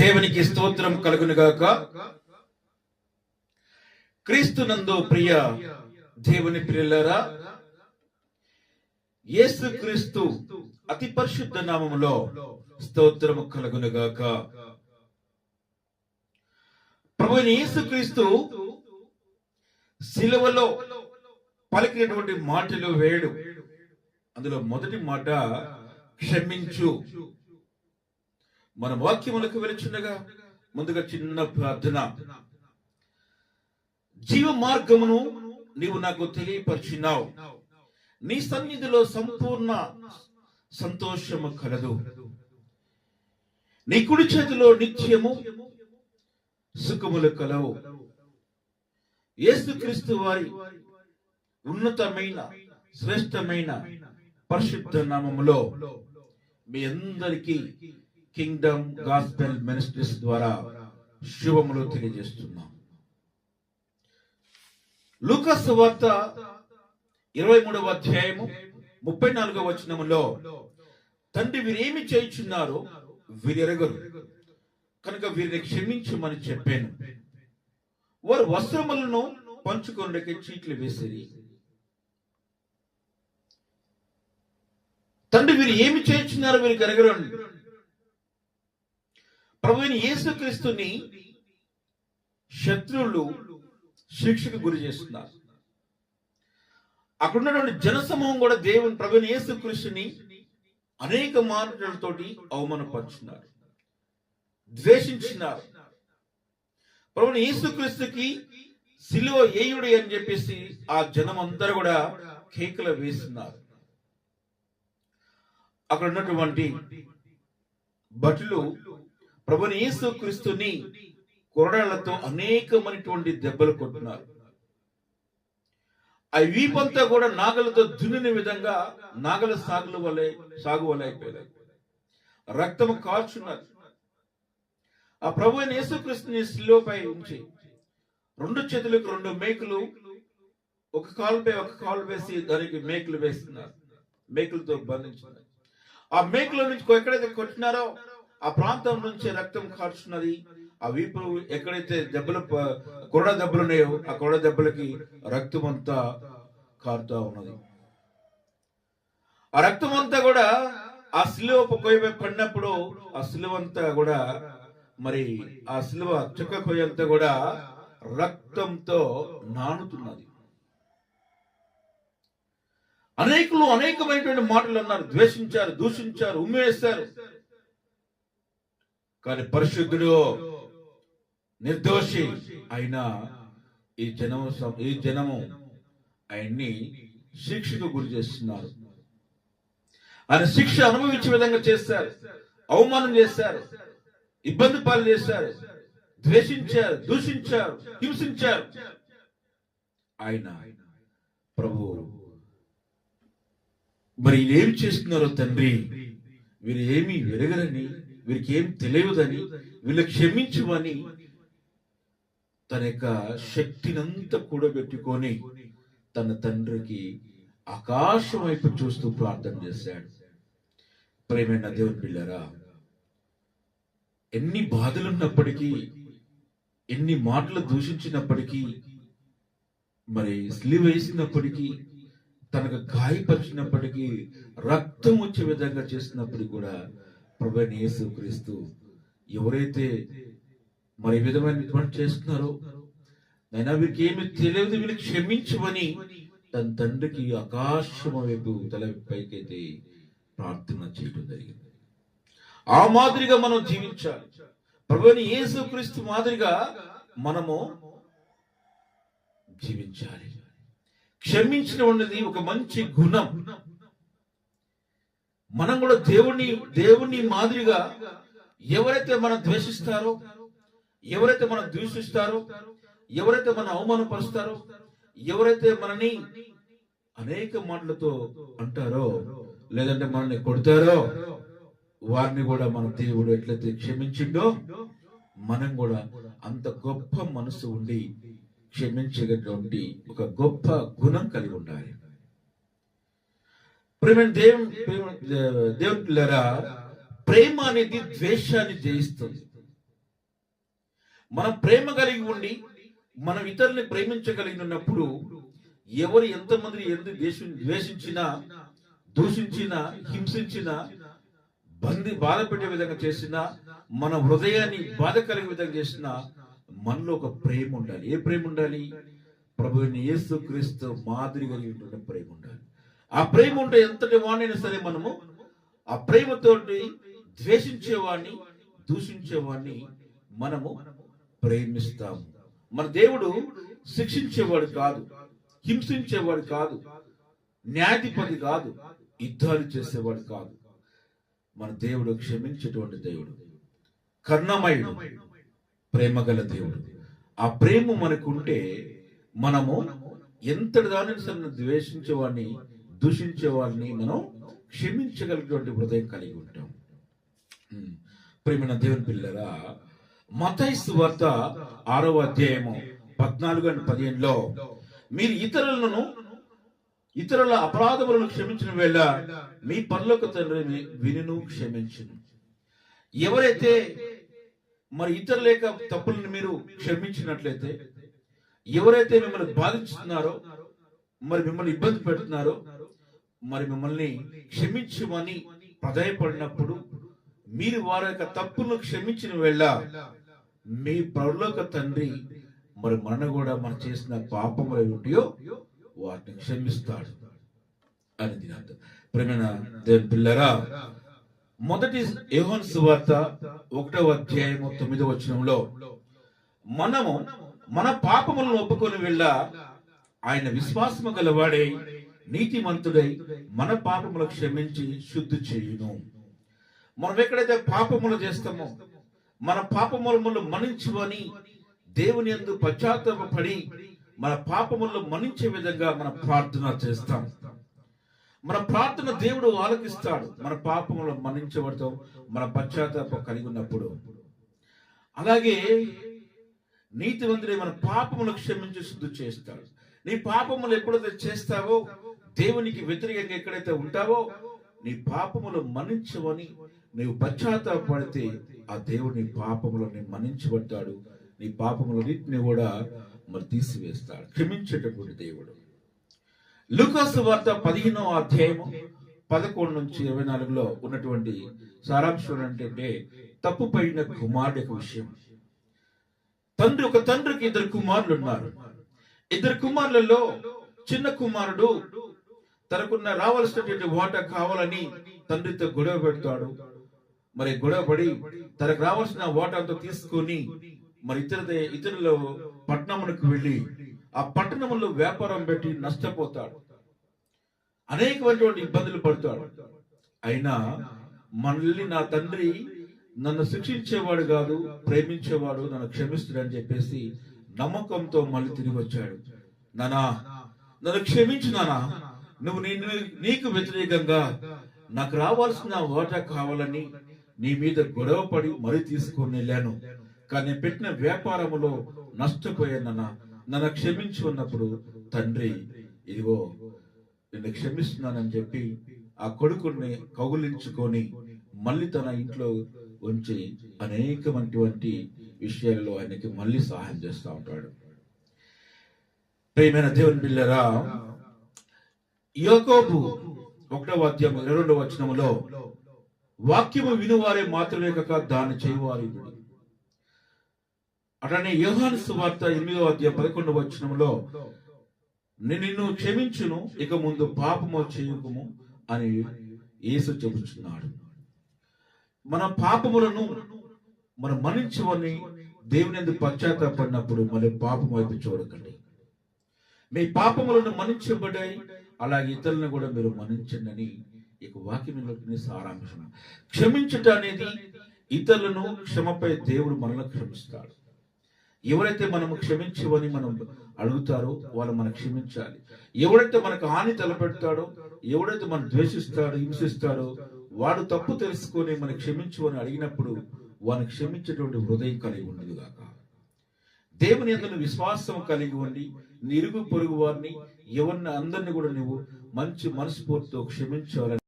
దేవునికి స్తోత్రం కలుగునుగాక. క్రీస్తునందు ప్రియ దేవుని ప్రియులారా, యేసు క్రీస్తు అతి పరిశుద్ధ నామములో స్తోత్రము కలుగునుగాక. ప్రభువైన యేసు క్రీస్తు సిలువలో పలికినటువంటి మాటలు 7. అందులో మొదటి మాట క్షమించు. మన వాక్యములకు వెలుచుండగా ముందుగా చిన్న ప్రార్థన. జీవ మార్గమును నీవు నాకు తెలియపరిచినావు. నీ సన్నిధిలో సంపూర్ణ సంతోషము కలదు. నీ కుడి చేతిలో నిత్యము సుఖములు కలవు. యేసుక్రీస్తు వారి ఉన్నతమైన శ్రేష్టమైన పరిశుద్ధ నామములో మీ అందరికీ కింగ్డమ్ గాస్పెల్ మినిస్ట్రీస్ ద్వారా శుభములు తెలియజేస్తున్నాం. లూకా సువార్త 23వ అధ్యాయము 34వ వచనములో, తండ్రి వీరేమి చేయుచున్నారో వీరెరగరు కనుక వీరిని క్షమించమని చెప్పాను. వారు వస్త్రములను పంచుకొనుటకి చీట్లు వేసిరి. తండ్రి వీరు ఏమి చేయుచున్నారో వీరికి ఎరగరు. ప్రభువైన యేసుక్రీస్తుని శత్రువులు శిక్షకు గురి చేస్తున్నారు. అక్కడ ఉన్నటువంటి జనసమూహం కూడా దేవుని ప్రభువైన యేసుక్రీస్తుని అనేక మాటలతోటి అవమానపరుచున్నారు, ద్వేషించినారు. ప్రభువైన యేసుక్రీస్తుకి సిలువ ఏయుడి అని చెప్పేసి ఆ జనం అందరూ కూడా కేకలు వేస్తున్నారు. అక్కడ ఉన్నటువంటి భటులు ప్రభువైన యేసుక్రీస్తుని కొరడాలతో అనేకమైనటువంటి దెబ్బలు కొట్టున్నారు. ఆ వీపంతా కూడా నాగలతో దున్నిన విధంగా నాగల సాగు వలె అయిపోయాయి. రక్తము కాల్చున్నారు. ఆ ప్రభువైన యేసుక్రీస్తుని శిలువపై ఉంచి 2 చేతులకు 2 మేకులు, ఒక కాలుపై ఒక కాలు వేసి దానికి మేకులు వేస్తున్నారు. మేకులతో బంధించున్నారు. ఆ మేకుల నుంచి ఎక్కడైతే కొట్టినారో ఆ ప్రాంతం నుంచి రక్తం కాల్చున్నది. ఆ వీపు ఎక్కడైతే కొరడ దెబ్బలు ఉన్నాయో ఆ కొరడ దెబ్బలకి రక్తం అంతా కారుతా ఉన్నది. ఆ రక్తం అంతా కూడా ఆ సిలువ కొయ్య పడినప్పుడు ఆ సిలువ అంతా కూడా మరి ఆ సిలువ చుక్క కొయ్య అంతా కూడా రక్తంతో నానుతున్నది. అనేకులు అనేకమైనటువంటి మాటలు అన్నారు, ద్వేషించారు, దూషించారు, ఉమ్మేశారు. కానీ పరిశుద్ధుడు నిర్దోషి అయినా ఈ జనము ఆయన్ని శిక్షకు గురి చేస్తున్నారు. ఆయన శిక్ష అనుభవించే విధంగా చేస్తారు, అవమానం చేశారు, ఇబ్బంది పాలు చేశారు, ద్వేషించారు, దూషించారు, హింసించారు. ఆయన ప్రభు మరి ఏమి చేస్తున్నారో తండ్రి, వీరు ఏమి వెరగరని, వీరికి ఏం తెలియదని, వీళ్ళు క్షమించమని తన యొక్క శక్తినంతా కూడబెట్టుకొని తన తండ్రికి ఆకాశం వైపు చూస్తూ ప్రార్థన చేశాడు. ప్రేమైన దేవుని బిడ్డలారా, ఎన్ని బాధలున్నప్పటికీ, ఎన్ని మాటలు దూషించినప్పటికీ, మరి సిలువ వేసినప్పటికీ, తనకు గాయపరిచినప్పటికీ, రక్తం వచ్చే విధంగా చేసినప్పటికీ కూడా ప్రభువైన యేసుక్రీస్తు ఎవరైతే మరి విధమైనటువంటి చేస్తున్నారో, నైనా వీరికి ఏమి తెలియదు, వీళ్ళు క్షమించమని తన తండ్రికి ఆకాశం వైపు తల పైకైతే ప్రార్థన చేయడం జరిగింది. ఆ మాదిరిగా మనం జీవించాలి. ప్రభువైన యేసుక్రీస్తు మాదిరిగా మనము జీవించాలి. క్షమించడం అనేది ఒక మంచి గుణం. మనం కూడా దేవుని మాదిరిగా ఎవరైతే మనం ద్వేషిస్తారో, ఎవరైతే మనం దూషిస్తారో, ఎవరైతే మనం అవమానపరుస్తారో, ఎవరైతే మనని అనేక మాటలతో అంటారో, లేదంటే మనల్ని కొడతారో, వారిని కూడా మన దేవుడు ఎట్లయితే క్షమించిండో మనం కూడా అంత గొప్ప మనసు ఉండి క్షమించేటువంటి ఒక గొప్ప గుణం కలిగి ఉండాలి. దేవుని ప్రేమ అనేది ద్వేషాన్ని జయిస్తుంది. మనం ప్రేమ కలిగి ఉండి మనం ఇతరుల్ని ప్రేమించగలిగి ఉన్నప్పుడు ఎవరు ఎంతమందిని ఎందుకు ద్వేషించినా, దూషించినా, హింసించినా, బాధ పెట్టే విధంగా చేసినా, మన హృదయాన్ని బాధ కలిగే విధంగా చేసినా, మనలో ఒక ప్రేమ ఉండాలి. ఏ ప్రేమ ఉండాలి? ప్రభువుని యేసుక్రీస్తు మాదిరి కలిగినటువంటి ప్రేమ ఉండాలి. ఆ ప్రేమ ఉంటే ఎంతటి వాడినైనా సరే మనము ఆ ప్రేమతోటి ద్వేషించేవాడిని, దూషించేవాడిని మనము ప్రేమిస్తాము. మన దేవుడు శిక్షించేవాడు కాదు, హింసించేవాడు కాదు, న్యాయాధిపతి కాదు, యుద్ధాలు చేసేవాడు కాదు. మన దేవుడు క్షమించేటువంటి దేవుడు, కరుణమయుడు, ప్రేమగల దేవుడు. ఆ ప్రేమ మనకుంటే మనము ఎంతటి దానిని సరే ద్వేషించేవాడిని, దూషించేవాడిని మనం క్షమించగలిగినటువంటి హృదయం కలిగి ఉంటాం. ప్రేమైన దేవుని పిల్లరా, మత్తయి సువార్త 6వ అధ్యాయము 14-15లో మీరు ఇతరుల అపరాధములను క్షమించిన వేళ మీ పరలోక తండ్రి వినును క్షమించును. ఎవరైతే మరి ఇతరుల యొక్క తప్పులను మీరు క్షమించినట్లయితే, ఎవరైతే మిమ్మల్ని బాధిస్తున్నారో, మరి మిమ్మల్ని ఇబ్బంది పెడుతున్నారో, మరి మిమ్మల్ని క్షమించమని ప్రధాయపడినప్పుడు మీరు వారి యొక్క తప్పులను క్షమించిన వేళ మీ పరలోక తండ్రి మరి మన కూడా మనం చేసిన పాపములు ఏమిటో వాటిని క్షమిస్తాడు అని దీని అర్థం. ప్రేమైన దేవుని పిల్లరా, మొదటి యోహాను సువార్త 1వ అధ్యాయము 9వ వచనంలో మనము మన పాపములను ఒప్పుకొని వెళ్ళ ఆయన విశ్వాసము గలవాడై నీతిమంతుడై మన పాపములు క్షమించి శుద్ధి చేయును. మనం ఎక్కడైతే పాపములు చేస్తామో మన పాపములను మన్నించువని దేవుని యందు పశ్చాత్తాపపడి మన పాపములను మన్నించే విధంగా మన ప్రార్థన చేస్తాం. మన ప్రార్థన దేవుడు ఆలకిస్తాడు. మన పాపములను మన్నించబడతాం మన పశ్చాత్తాపం కలిగి ఉన్నప్పుడు. అలాగే నీతివంతుడే మన పాపములను క్షమించి శుద్ధి చేస్తాడు. నీ పాపములు ఎప్పుడైతే చేస్తావో, దేవునికి వ్యతిరేకంగా ఎక్కడైతే ఉంటావో, నీ పాపములు మన్నించవని నీవు పశ్చాత్తాపడితే ఆ దేవుడు నీ పాపములను మన్నించబడతాడు. నీ పాపములన్నిటిని కూడా మరి తీసివేస్తాడు, క్షమించేటటువంటి దేవుడు. లూకా సువార్త 15వ అధ్యాయము 11-24లో ఉన్నటువంటి సారాంశం ఏంటంటే తప్పుపడిన కుమారుడి యొక్క విషయం. ఒక తండ్రికి 2 కుమారులు ఉన్నారు. 2 కుమారులలో చిన్న కుమారుడు తనకున్న రావాల్సినటువంటి వాటా కావాలని తండ్రితో గొడవ పెడతాడు. మరి గొడవపడి తనకు రావాల్సిన వాటాతో తీసుకొని మరి ఇతరుల పట్టణములకు వెళ్ళి ఆ పట్టణంలో వ్యాపారం పెట్టి నష్టపోతాడు, అనేకమైనటువంటి ఇబ్బందులు పడతాడు. అయినా మళ్ళీ నా తండ్రి నన్ను శిక్షించేవాడు కాదు, ప్రేమించేవాడు, నన్ను క్షమిస్తాడని చెప్పేసి నమ్మకంతో మళ్ళీ తిరిగి వచ్చాడు. నన్ను క్షమించు నానా, నువ్వు నీకు వ్యతిరేకంగా నాకు రావాల్సిన వాటా కావాలని నీ మీద గొడవ పడి మరీ తీసుకొని వెళ్ళాను. కానీ పెట్టిన వ్యాపారములో నష్టపోయానన్నా, నన్ను క్షమించి ఉన్నప్పుడు తండ్రి ఇదిగో నిన్ను క్షమిస్తున్నానని చెప్పి ఆ కొడుకుని కౌగులించుకొని మళ్ళీ తన ఇంట్లో ఉంచి అనేకమైనటువంటి విషయాల్లో ఆయనకి మళ్ళీ సహాయం చేస్తూ ఉంటాడు. ప్రియమైన దేవుని బిడ్డలారా, యాకోబు 1వ అధ్యాయం 22వ వచనములో వాక్యము వినువారే మాత్రమే కాక దాన్ని చేయువారు. అట్లనే యోహాను సువార్త 8వ అధ్యాయం 11వ వచనములో నిన్ను క్షమించును, ఇక ముందు పాపము చేయకుము అని యేసు చెబుతున్నాడు. మన పాపములను మనం మన్నించవని దేవుని యందు పశ్చాత్తాపడినప్పుడు మళ్ళీ పాపం వైపు చూడకండి. మీ పాపములను మన్నించబడ్డాయి, అలాగే ఇతరులను కూడా మీరు మన్నించండి అని ఇక వాక్యంలోని సారాంశం. క్షమించుట అనేది ఇతరులను క్షమపై దేవుడు మనల్ని క్షమిస్తాడు. ఎవరైతే మనము క్షమించవని మనం అడుగుతారో వాళ్ళు మనం క్షమించాలి. ఎవడైతే మనకు హాని తలపెడతాడో, ఎవడైతే మనం ద్వేషిస్తాడో, హింసిస్తాడో, వాడు తప్పు తెలుసుకొని మనం క్షమించవని అడిగినప్పుడు వారిని క్షమించేటువంటి హృదయం కలిగి ఉండదు గాక. దేవుని యందు విశ్వాసం కలిగి ఉండి నీ ఇరుగు పొరుగు వారిని, ఎవరిని అందరినీ కూడా నువ్వు మంచి మనస్ఫూర్తితో క్షమించాలని